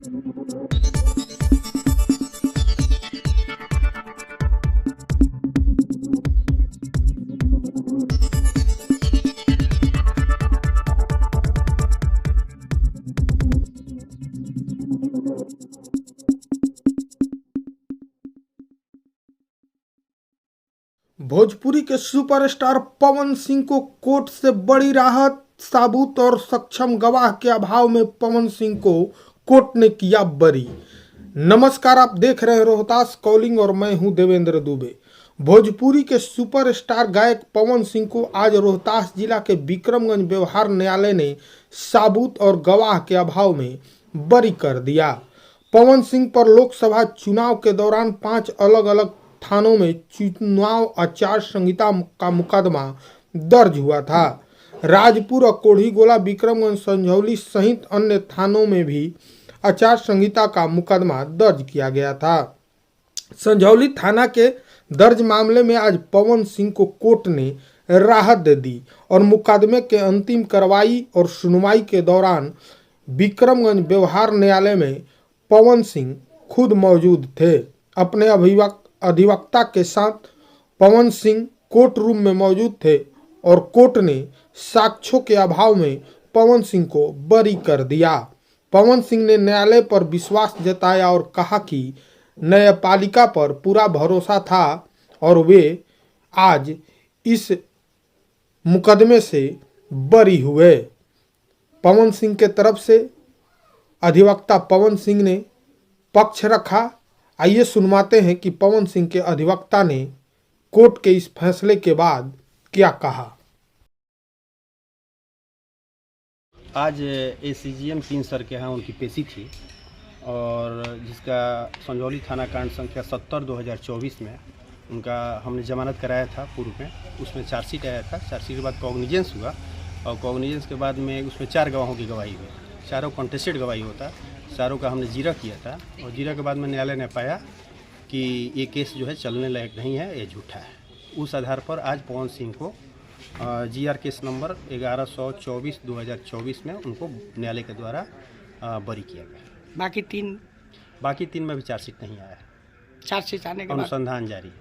भोजपुरी के सुपरस्टार पवन सिंह को कोर्ट से बड़ी राहत। साबुत और सक्षम गवाह के अभाव में पवन सिंह को कोर्ट ने किया बरी। नमस्कार, आप देख रहे हैं रोहतास कॉलिंग और मैं हूं देवेंद्र दुबे। भोजपुरी के सुपरस्टार गायक पवन सिंह को आज रोहतास जिला के विक्रमगंज व्यवहार न्यायालय ने साबुत और गवाह के अभाव में बरी कर दिया। पवन सिंह पर लोकसभा चुनाव के दौरान 5 अलग अलग थानों में चुनाव आचार संहिता का मुकदमा दर्ज हुआ था। राजपुर और कोढ़ीगोला, विक्रमगंज, संझौली सहित अन्य थानों में भी आचार संहिता का मुकदमा दर्ज किया गया था। संझौली थाना के दर्ज मामले में आज पवन सिंह को कोर्ट ने राहत दे दी और मुकदमे के अंतिम कार्रवाई और सुनवाई के दौरान विक्रमगंज व्यवहार न्यायालय में पवन सिंह खुद मौजूद थे। अपने अधिवक्ता के साथ पवन सिंह कोर्ट रूम में मौजूद थे और कोर्ट ने साक्ष्यों के अभाव में पवन सिंह को बरी कर दिया। पवन सिंह ने न्यायालय पर विश्वास जताया और कहा कि न्यायपालिका पर पूरा भरोसा था और वे आज इस मुकदमे से बरी हुए। पवन सिंह के तरफ से अधिवक्ता पवन सिंह ने पक्ष रखा। आइए सुनवाते हैं कि पवन सिंह के अधिवक्ता ने कोर्ट के इस फैसले के बाद क्या कहा। आज एसीजीएम 3 सर के यहाँ उनकी पेशी थी और जिसका संझौली थाना कांड संख्या 70/2024 में उनका हमने जमानत कराया था पूर्व में। उसमें चार्जशीट आया था। चार्जशीट के बाद कॉग्निजेंस हुआ और कॉग्निजेंस के बाद में उसमें 4 गवाहों की गवाही हुई। चारों कॉन्टेस्टेड गवाही होता। चारों का हमने जीरा किया था और जीरा के बाद में न्यायालय ने पाया कि ये केस जो है चलने लायक नहीं है, ये झूठा है। उस आधार पर आज पवन सिंह को जीआर केस नंबर 1124/2024 में उनको न्यायालय के द्वारा बरी किया गया। बाकी तीन में भी चार्जशीट नहीं आया है। चार्जशीट आने के बाद अनुसंधान जारी है।